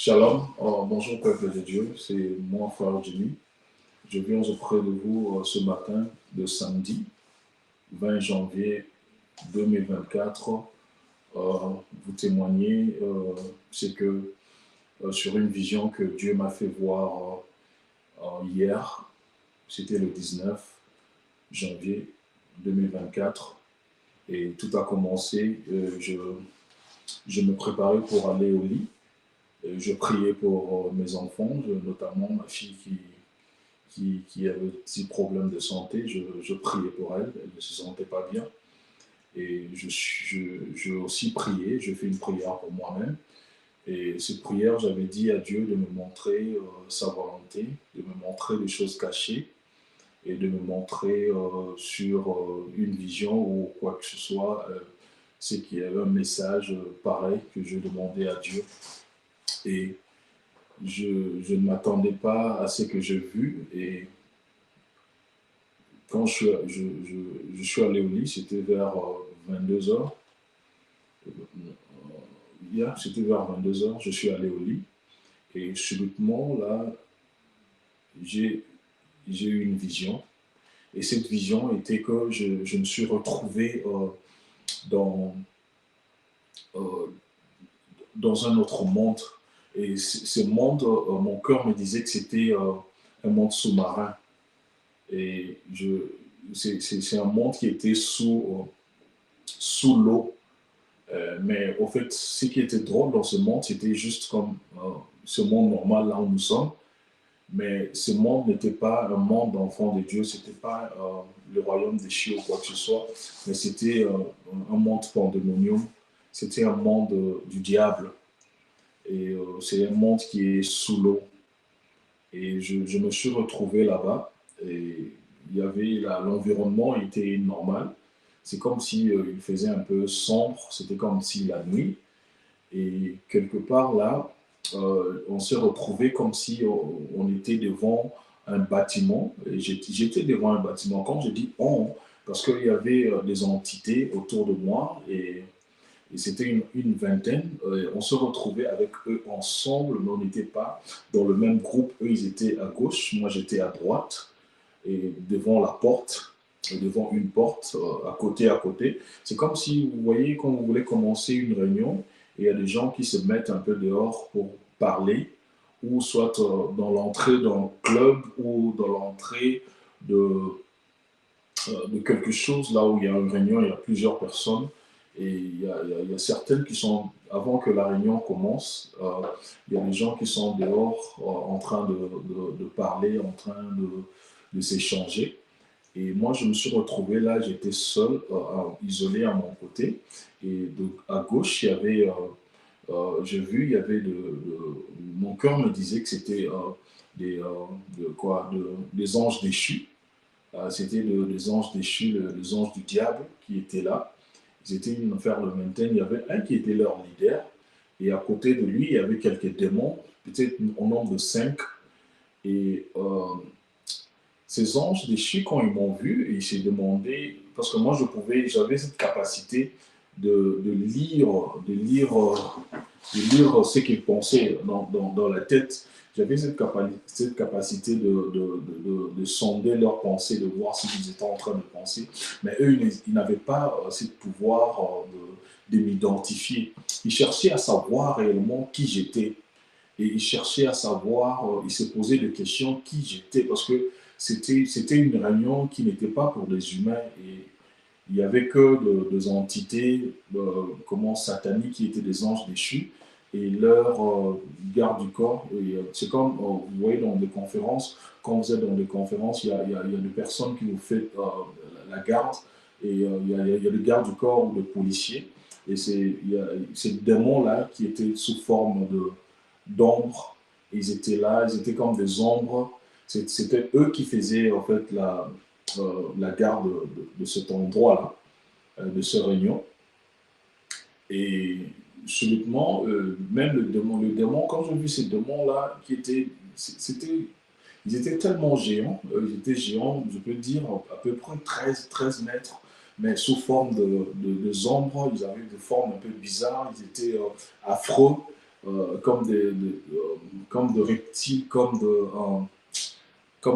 Shalom, bonjour peuple de Dieu, c'est moi frère Jimmy. Je viens auprès de vous ce matin de samedi 20 janvier 2024. Vous témoigner, c'est que sur une vision que Dieu m'a fait voir hier, c'était le 19 janvier 2024 et tout a commencé. Je me préparais pour aller au lit. Je priais pour mes enfants, notamment ma fille qui avait un petit problème de santé. Je priais pour elle, elle ne se sentait pas bien. Et je aussi prié, je fais une prière pour moi-même. Et cette prière, j'avais dit à Dieu de me montrer sa volonté, de me montrer les choses cachées et de me montrer sur une vision ou quoi que ce soit, c'est qu'il y avait un message pareil que je demandais à Dieu. Et je ne m'attendais pas à ce que j'ai vu. Et quand je suis allé au lit, c'était vers 22 heures. Hier, c'était vers 22 heures, je suis allé au lit. Et subitement, là, j'ai eu une vision. Et cette vision était que je me suis retrouvé dans, euh, dans un autre monde. Et ce monde, mon cœur me disait que c'était un monde sous-marin. Et c'est un monde qui était sous l'eau. Mais au fait, ce qui était drôle dans ce monde, c'était juste comme ce monde normal là où nous sommes. Mais ce monde n'était pas un monde d'enfants de Dieu, c'était pas le royaume des cieux ou quoi que ce soit, mais c'était un monde pandémonium, c'était un monde du diable. Et c'est un monde qui est sous l'eau. Et je me suis retrouvé là-bas. Et il y avait l'environnement était normal. C'est comme si il faisait un peu sombre. C'était comme si la nuit. Et quelque part là, on s'est retrouvé comme si on était devant un bâtiment. Et j'étais devant un bâtiment. Quand je dis on, parce qu'il y avait des entités autour de moi et c'était une vingtaine. On se retrouvait avec eux ensemble, mais on n'était pas dans le même groupe. Eux, ils étaient à gauche, moi j'étais à droite, et devant la porte, devant une porte, à côté. C'est comme si, vous voyez, quand vous voulez commencer une réunion, et il y a des gens qui se mettent un peu dehors pour parler, ou soit dans l'entrée d'un club, ou dans l'entrée de quelque chose, là où il y a une réunion, il y a plusieurs personnes, et il y a certaines qui sont, avant que la réunion commence, il y a des gens qui sont dehors en train de parler, en train de s'échanger. Et moi, je me suis retrouvé là, j'étais seul, isolé à mon côté. Et à gauche, il y avait, j'ai vu, il y avait mon cœur me disait que c'était des anges déchus. C'était des anges déchus, les anges du diable qui étaient là. Ils étaient une affaire de maintaine. Il y avait un qui était leur leader. Et à côté de lui, il y avait quelques démons, peut-être au nombre de 5. Et ces anges déchus, quand ils m'ont vu, ils s'est demandé, parce que moi j'avais cette capacité de lire ce qu'ils pensaient dans la tête. J'avais cette capacité de sonder leurs pensées, de voir ce qu'ils étaient en train de penser. Mais eux, ils n'avaient pas ce pouvoir de m'identifier. Ils cherchaient à savoir réellement qui j'étais. Et ils cherchaient à savoir, ils se posaient des questions qui j'étais. Parce que c'était une réunion qui n'était pas pour des humains. Et il n'y avait que des entités comment sataniques qui étaient des anges déchus et leur garde du corps. C'est comme, vous voyez, dans des conférences, quand vous êtes dans des conférences, il y a des personnes qui vous font la garde et il y a le garde du corps ou le policier. Et il y a ces démons-là qui étaient sous forme d'ombre. Ils étaient là, ils étaient comme des ombres. C'était eux qui faisaient en fait la garde de cet endroit-là, de cette réunion. Et subitement, même le démon, quand j'ai vu ces démons-là, ils étaient tellement géants, ils étaient géants, je peux dire, à peu près 13 mètres, mais sous forme de ombres, ils avaient des formes un peu bizarres, ils étaient affreux. comme de reptiles, comme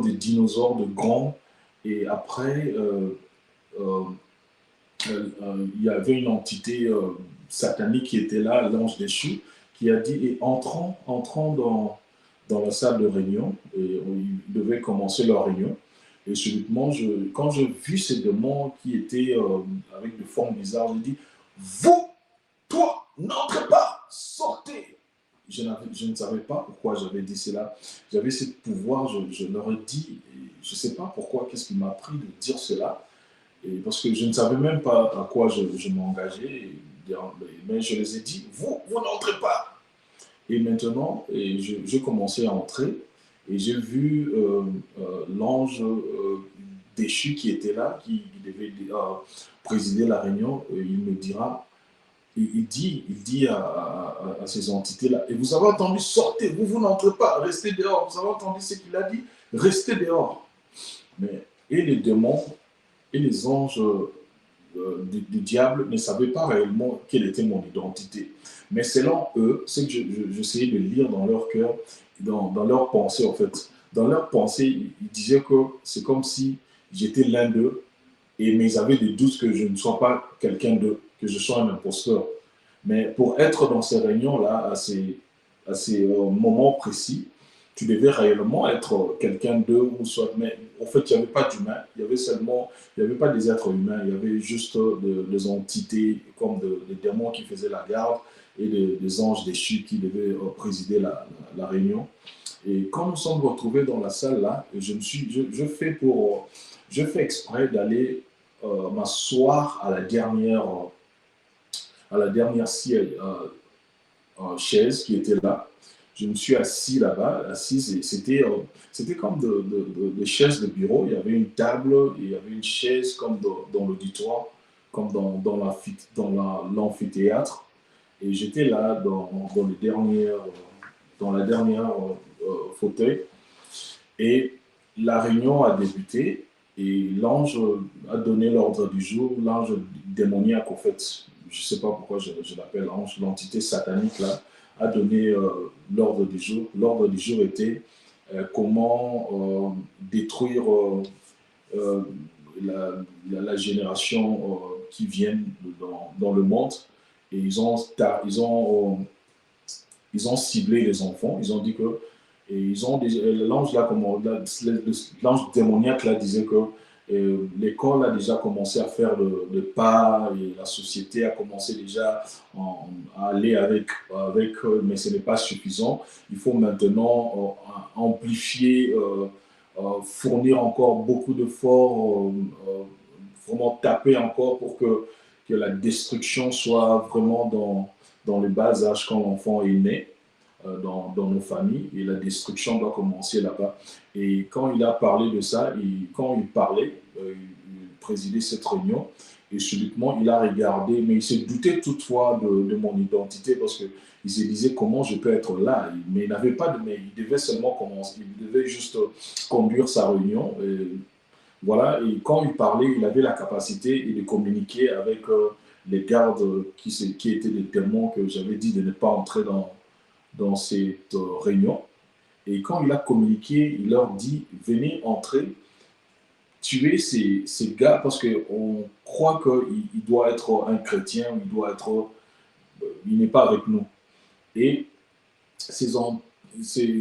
des dinosaures de grands. Et après, il y avait une entité satanique qui était là, l'ange déchu, qui a dit, et entrant dans la salle de réunion, et ils devaient commencer leur réunion, et subitement, quand j'ai vu ces démons qui étaient avec des formes bizarres, j'ai dit, vous, toi, n'entrez pas, sortez. Je ne savais pas pourquoi j'avais dit cela. J'avais ce pouvoir, je leur ai dit, je ne sais pas pourquoi, qu'est-ce qui m'a pris de dire cela. Et parce que je ne savais même pas à quoi je m'engageais. Mais je les ai dit, vous n'entrez pas. Et maintenant, je commençais à entrer et j'ai vu l'ange déchu qui était là, qui devait présider la réunion. Il me dira, il dit à ces entités-là, et vous avez entendu, sortez, vous n'entrez pas, restez dehors. Vous avez entendu ce qu'il a dit, restez dehors. Mais, et les démons et les anges du diable ne savaient pas réellement quelle était mon identité. Mais selon eux, c'est que j'essayais de lire dans leur cœur, dans leur pensée en fait. Dans leur pensée, ils disaient que c'est comme si j'étais l'un d'eux, mais ils avaient des doutes que je ne sois pas quelqu'un d'eux, que je sois un imposteur. Mais pour être dans ces réunions-là, à ces moments précis, tu devais réellement être quelqu'un d'eux, ou soit, mais en fait, il n'y avait pas d'humain, il y avait seulement, il n'y avait pas des êtres humains, il y avait juste des entités comme des démons qui faisaient la garde et des anges déchus qui devaient présider la réunion. Et quand nous sommes retrouvés dans la salle là, je fais exprès d'aller m'asseoir à la dernière chaise qui était là. Je me suis assis là-bas, assise, et c'était comme des chaises de bureau. Il y avait une table, il y avait une chaise comme dans l'auditoire, comme dans l'amphithéâtre. Et j'étais là dans la dernière fauteuil. Et la réunion a débuté et l'ange a donné l'ordre du jour, l'ange démoniaque, en fait, je ne sais pas pourquoi je l'appelle ange, l'entité satanique là, a donné l'ordre du jour. L'ordre du jour était comment détruire euh, la génération qui vient dans le monde. Et ils ont ciblé les enfants. Ils ont dit que l'ange là, l'ange démoniaque là disait que l'école a déjà commencé à faire le pas et la société a commencé déjà à aller avec mais ce n'est pas suffisant. Il faut maintenant amplifier, fournir encore beaucoup d'efforts, vraiment taper encore pour que la destruction soit vraiment dans le bas âge quand l'enfant est né. Dans nos familles et la destruction doit commencer là-bas. Et quand il a parlé de ça, quand il parlait, il présidait cette réunion et subitement il a regardé, mais il se doutait toutefois de mon identité parce qu'il se disait comment je peux être là, mais il n'avait pas mais il devait seulement commencer, il devait juste conduire sa réunion. Et voilà, et quand il parlait, il avait la capacité de communiquer avec les gardes qui étaient des démons que j'avais dit de ne pas entrer dans cette réunion. Et quand il a communiqué, il leur dit, venez entrer, tuer ces gars, parce qu'on croit qu'il doit être un chrétien, il n'est pas avec nous. Et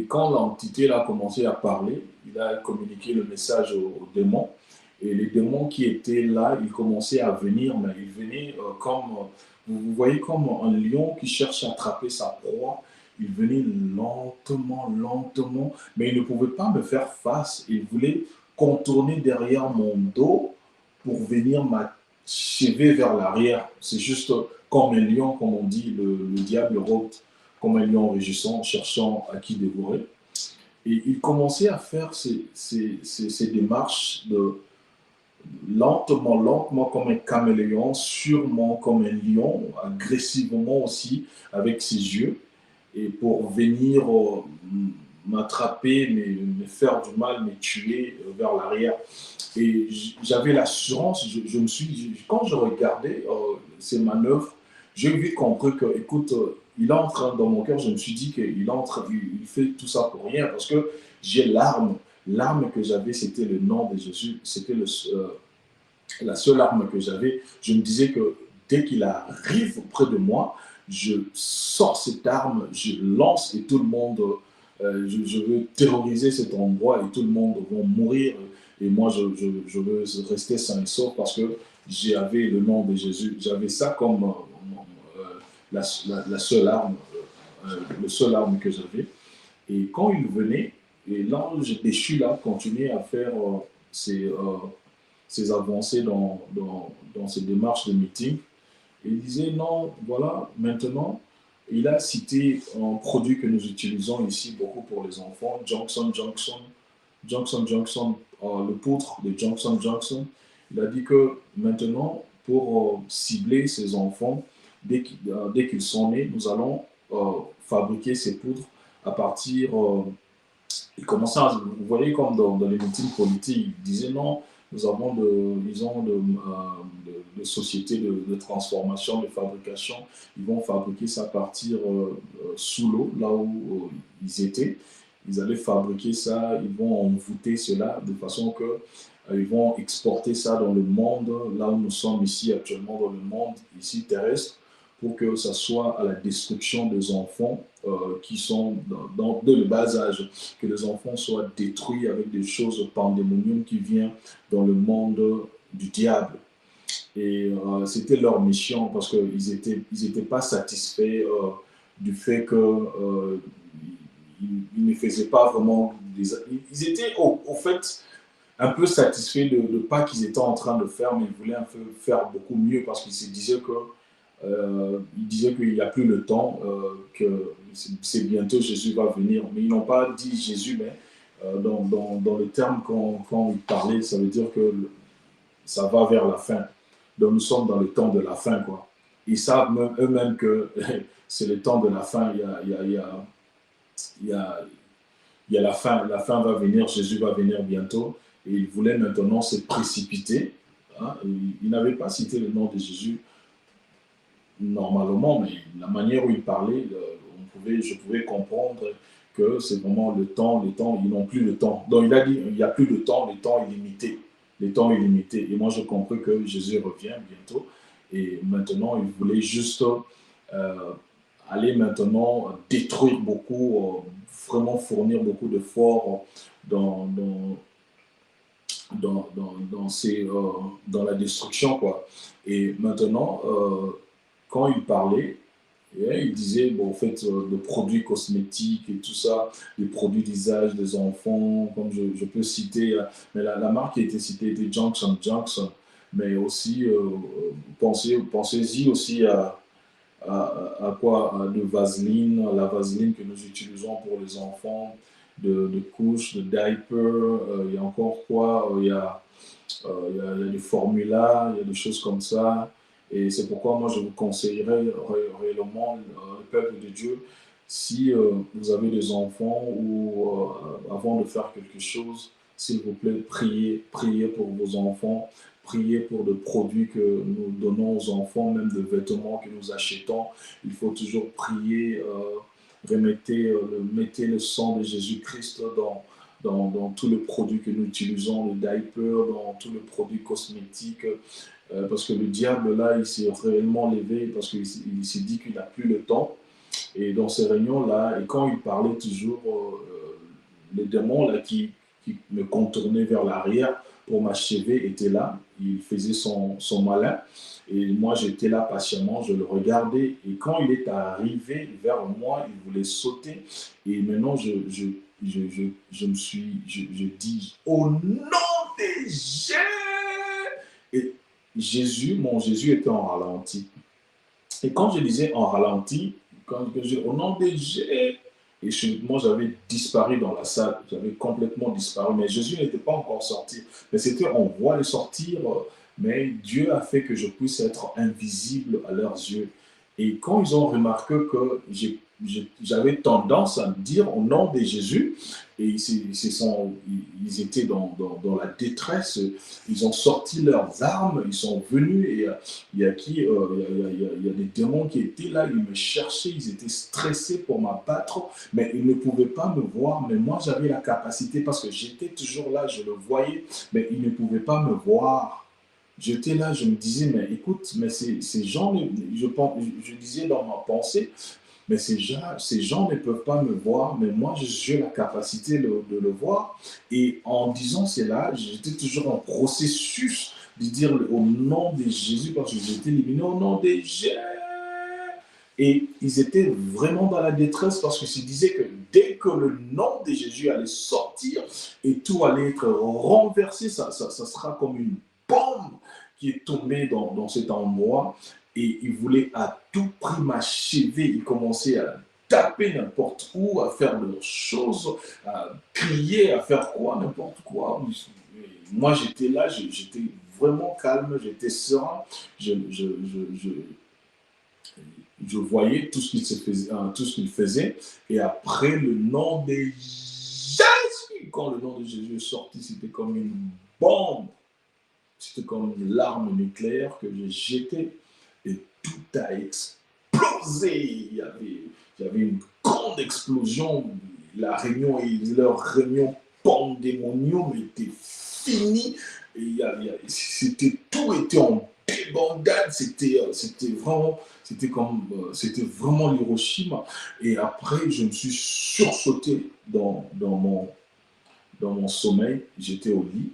quand l'entité a commencé à parler, il a communiqué le message aux démons. Et les démons qui étaient là, ils commençaient à venir, mais ils venaient vous voyez, comme un lion qui cherche à attraper sa proie. Il venait lentement, lentement, mais il ne pouvait pas me faire face. Il voulait contourner derrière mon dos pour venir m'achever vers l'arrière. C'est juste comme un lion, comme on dit, le diable rôde comme un lion rugissant, cherchant à qui dévorer. Et il commençait à faire ces démarches lentement, lentement comme un caméléon, sûrement comme un lion, agressivement aussi, avec ses yeux, et pour venir m'attraper, me faire du mal, me tuer vers l'arrière. Et j'avais l'assurance, quand je regardais ces manœuvres, j'ai vite compris que, écoute, il est en train, dans mon cœur, je me suis dit qu'il est en train, il fait tout ça pour rien, parce que j'ai l'arme. L'arme que j'avais, c'était le nom de Jésus. C'était la seule arme que j'avais. Je me disais que dès qu'il arrive près de moi, je sors cette arme, je lance et tout le monde, je veux terroriser cet endroit et tout le monde va mourir. Et moi, je veux rester sain et sauf parce que j'avais le nom de Jésus. J'avais ça comme la seule arme, le seul arme que j'avais. Et quand il venait, et l'ange déchu là continuait à faire ses, ses avancées dans ses démarches de meeting. Et il disait non, voilà, maintenant, il a cité un produit que nous utilisons ici beaucoup pour les enfants, Johnson, le poutre de Johnson. Il a dit que maintenant, pour cibler ces enfants, dès qu'ils sont nés, nous allons fabriquer ces poudres à partir. Il commençait à, vous voyez, comme dans les meetings politiques, il disait non, nous avons de sociétés de transformation, de fabrication. Ils vont fabriquer ça à partir sous l'eau, là où ils étaient. Ils allaient fabriquer ça, ils vont envoûter cela de façon que ils vont exporter ça dans le monde, là où nous sommes ici actuellement, dans le monde ici terrestre, pour que ça soit à la destruction des enfants qui sont de le bas âge, que les enfants soient détruits avec des choses pandémonium qui viennent dans le monde du diable. Et c'était leur mission parce qu'ils étaient pas satisfaits du fait que ils ne faisaient pas vraiment des... Ils étaient au fait un peu satisfaits de pas qu'ils étaient en train de faire, mais ils voulaient un peu faire beaucoup mieux parce qu'ils se disaient que il disait qu'il n'y a plus le temps, que c'est bientôt Jésus va venir. Mais ils n'ont pas dit Jésus, mais dans le terme quand ils parlaient, ça veut dire que ça va vers la fin. Donc nous sommes dans le temps de la fin, quoi. Ils savent eux-mêmes que c'est le temps de la fin. Il y a la fin. La fin va venir, Jésus va venir bientôt. Et ils voulaient maintenant se précipiter. Hein. Ils n'avaient pas cité le nom de Jésus normalement, mais la manière où il parlait, je pouvais comprendre que c'est vraiment le temps, ils n'ont plus le temps. Donc il a dit, il n'y a plus de temps, le temps est limité. Le temps est limité. Et moi, j'ai compris que Jésus revient bientôt. Et maintenant, il voulait juste aller maintenant détruire beaucoup, vraiment fournir beaucoup d'efforts dans la destruction, quoi. Et maintenant, quand il parlait, il disait, bon, en fait, de produits cosmétiques et tout ça, des produits d'usage des enfants, comme je peux citer, mais la marque qui a été citée était Johnson, mais aussi, pensez-y aussi à quoi? De Vaseline, la Vaseline que nous utilisons pour les enfants, de couches, de diapers, il y a encore quoi? Il y a des formulas, il y a des choses comme ça. Et c'est pourquoi moi je vous conseillerais réellement, le peuple de Dieu, si vous avez des enfants ou avant de faire quelque chose, s'il vous plaît, priez pour vos enfants, priez pour des produits que nous donnons aux enfants, même des vêtements que nous achetons. Il faut toujours prier, mettez le sang de Jésus-Christ dans tous les produits que nous utilisons, le diaper, dans tous les produits cosmétiques, parce que le diable, là, il s'est réellement levé, parce qu'il s'est dit qu'il n'a plus le temps. Et dans ces réunions-là, et quand il parlait toujours, les démons là, qui me contournaient vers l'arrière pour m'achever étaient là. Il faisait son malin. Et moi, j'étais là patiemment, je le regardais. Et quand il est arrivé vers moi, il voulait sauter. Et maintenant, je dis, au nom de Jésus! Et mon Jésus était en ralenti. Et quand je disais en ralenti, au nom de Jésus, et moi j'avais disparu dans la salle, j'avais complètement disparu, mais Jésus n'était pas encore sorti. Mais c'était, on voit le sortir, mais Dieu a fait que je puisse être invisible à leurs yeux. Et quand ils ont remarqué que j'avais tendance à me dire au nom de Jésus, et ils étaient dans la détresse, ils ont sorti leurs armes, ils sont venus, et il y a il y a des démons qui étaient là, ils me cherchaient, ils étaient stressés pour m'abattre, mais ils ne pouvaient pas me voir, mais moi j'avais la capacité, parce que j'étais toujours là, je le voyais, mais ils ne pouvaient pas me voir. J'étais là, je me disais, mais écoute, mais ces gens, je disais dans ma pensée, mais ces gens ne peuvent pas me voir, mais moi, j'ai la capacité de le voir. Et en disant cela, j'étais toujours en processus de dire au nom de Jésus, parce que j'étais éliminé au nom de Jésus. Et ils étaient vraiment dans la détresse parce que se disaient que dès que le nom de Jésus allait sortir et tout allait être renversé, ça sera comme une bombe qui est tombée dans cet endroit. Et ils voulaient à tout prix m'achever. Ils commençaient à taper n'importe où, à faire leurs choses, à crier, à faire quoi, n'importe quoi. Moi, j'étais là, j'étais vraiment calme, j'étais serein. Je, je, je, je, je voyais tout ce qu'il faisait, tout ce qu'il faisait. Et après, le nom de Jésus, quand le nom de Jésus est sorti, c'était comme une bombe. C'était comme une larme nucléaire que j'ai jetée. Et tout a explosé. Il y avait une grande explosion. Leur réunion pandémonium était finie. Tout était en débandade. C'était vraiment l'Hiroshima. Et après, je me suis sursauté dans mon sommeil. J'étais au lit.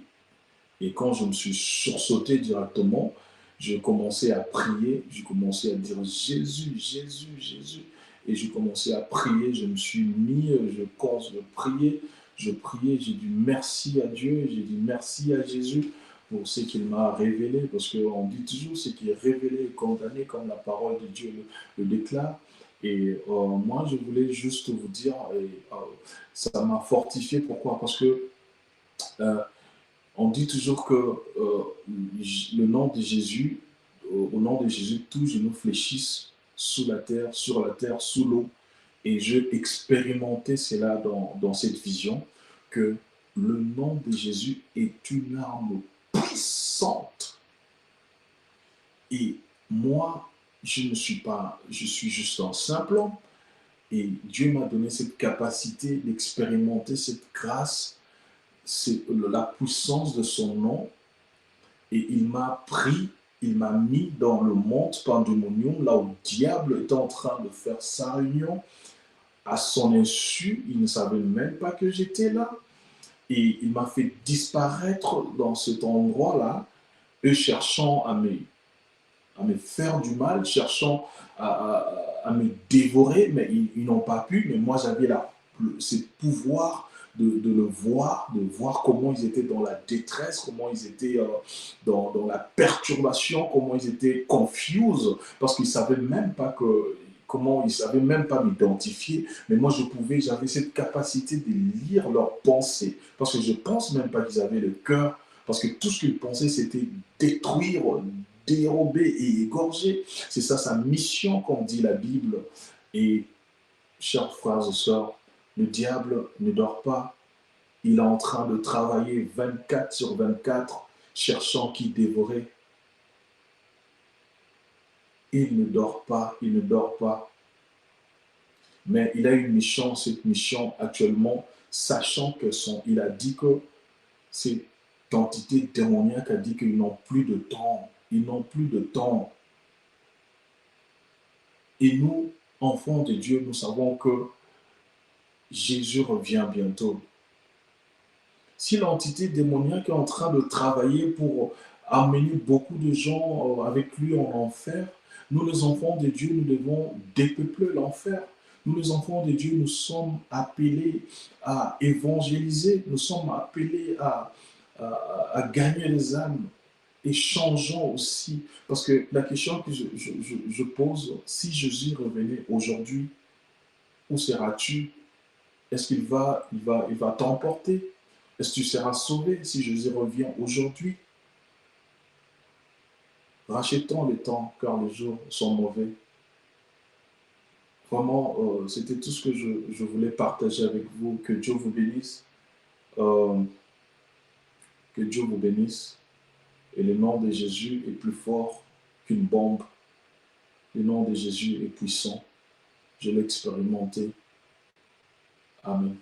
Et quand je me suis sursauté directement, je commençais à prier, je commençais à dire Jésus, Jésus, Jésus. Et je commençais à prier, je me suis mis, je priais, j'ai dit merci à Dieu, j'ai dit merci à Jésus pour ce qu'il m'a révélé, parce qu'on dit toujours ce qui est révélé est condamné, comme la parole de Dieu le déclare. Et moi, je voulais juste vous dire, ça m'a fortifié, pourquoi? Parce que euh, on dit toujours que le nom de Jésus, au nom de Jésus, tous genoux fléchissent sous la terre, sur la terre, sous l'eau. Et j'ai expérimenté cela dans cette vision, que le nom de Jésus est une arme puissante. Et moi, je suis juste un simple homme. Et Dieu m'a donné cette capacité d'expérimenter cette grâce, c'est la puissance de son nom. Et il m'a pris, il m'a mis dans le monde pandémonium, là où le diable était en train de faire sa réunion. À son insu, il ne savait même pas que j'étais là. Et il m'a fait disparaître dans cet endroit-là, eux cherchant à me faire du mal, cherchant à me dévorer, mais ils n'ont pas pu. Mais moi, j'avais ce pouvoir de voir comment ils étaient dans la détresse, comment ils étaient dans la perturbation, comment ils étaient confused, parce qu'ils ne savaient même pas comment ils ne savaient même pas m'identifier, mais moi j'avais cette capacité de lire leurs pensées, parce que je ne pense même pas qu'ils avaient le cœur, parce que tout ce qu'ils pensaient c'était détruire, dérober et égorger. C'est ça sa mission, comme dit la Bible. Et chers frères et sœurs, le diable ne dort pas. Il est en train de travailler 24/24, cherchant qui dévorer. Il ne dort pas, il ne dort pas. Mais il a une mission, cette mission actuellement, sachant il a dit que cette entité démoniaque a dit qu'ils n'ont plus de temps. Ils n'ont plus de temps. Et nous, enfants de Dieu, nous savons que Jésus revient bientôt. Si l'entité démoniaque est en train de travailler pour amener beaucoup de gens avec lui en enfer, nous les enfants de Dieu, nous devons dépeupler l'enfer. Nous les enfants de Dieu, nous sommes appelés à évangéliser, nous sommes appelés à gagner les âmes. Et changeons aussi, parce que la question que je pose, si Jésus revenait aujourd'hui, où seras-tu? Est-ce il va t'emporter? Est-ce que tu seras sauvé si Jésus revient aujourd'hui? Rachetons le temps car les jours sont mauvais. Vraiment, c'était tout ce que je voulais partager avec vous. Que Dieu vous bénisse. Euh, que Dieu vous bénisse. Et le nom de Jésus est plus fort qu'une bombe. Le nom de Jésus est puissant. Je l'ai expérimenté. Amen.